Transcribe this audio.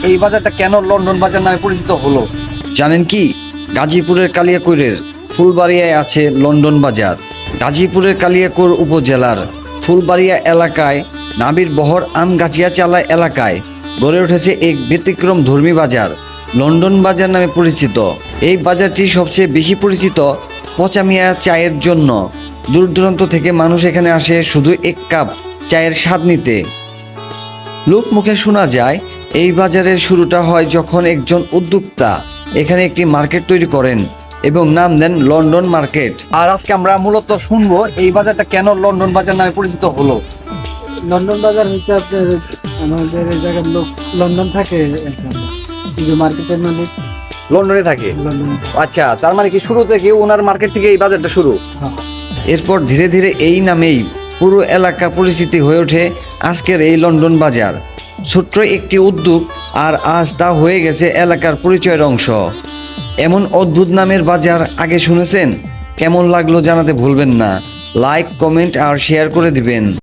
এই বাজারটা কেন লন্ডন বাজার নামে পরিচিত হলো? জানেন কি? গাজীপুরের কালিয়াকৈরের ফুলবাড়িয়ায় আছে লন্ডন বাজার। গাজীপুরের কালিয়াকৈর উপজেলার ফুলবাড়িয়া এলাকায় নাবির বহর আমগাছিয়া চালা এলাকায় গড়ে উঠেছে এক ব্যতিক্রম ধর্মী বাজার, লন্ডন বাজার নামে পরিচিত। এই বাজারটি সবচেয়ে বেশি পরিচিত পচামিয়া চায়ের জন্য। দূর দূরান্ত থেকে মানুষ এখানে আসে শুধু এক কাপ চায়ের স্বাদ নিতে। লোকমুখে শোনা যায় এই বাজারের শুরুটা হয় যখন একজন উদ্যোক্তা এখানে একটি মার্কেট তৈরি করেন এবং নাম দেন লন্ডন মার্কেট। আর আজকে আমরা মূলত শুনবো এই বাজারটা কেন লন্ডন বাজার নামে পরিচিত হলো। লন্ডন বাজার হচ্ছে আপনার আমাদের এই জায়গার লোক লন্ডন থাকে, কিন্তু মার্কেটের মালিক লন্ডনে থাকে। লন্ডন। আচ্ছা, তার মানে কি শুরু থেকে ওনার মার্কেট থেকে এই বাজারটা শুরু। হ্যাঁ। এরপর ধীরে ধীরে এই নামেই পুরো এলাকা পরিচিতি হয়ে ওঠে আজকের এই লন্ডন বাজার। ছোট্ট একটি উদ্যোগ আর আজ তা হয়ে গেছে এলাকার পরিচয়ের অংশ। এমন অদ্ভুত নামের বাজার আগে শুনেছেন? কেমন লাগলো জানাতে ভুলবেন না। লাইক, কমেন্ট আর শেয়ার করে দিবেন।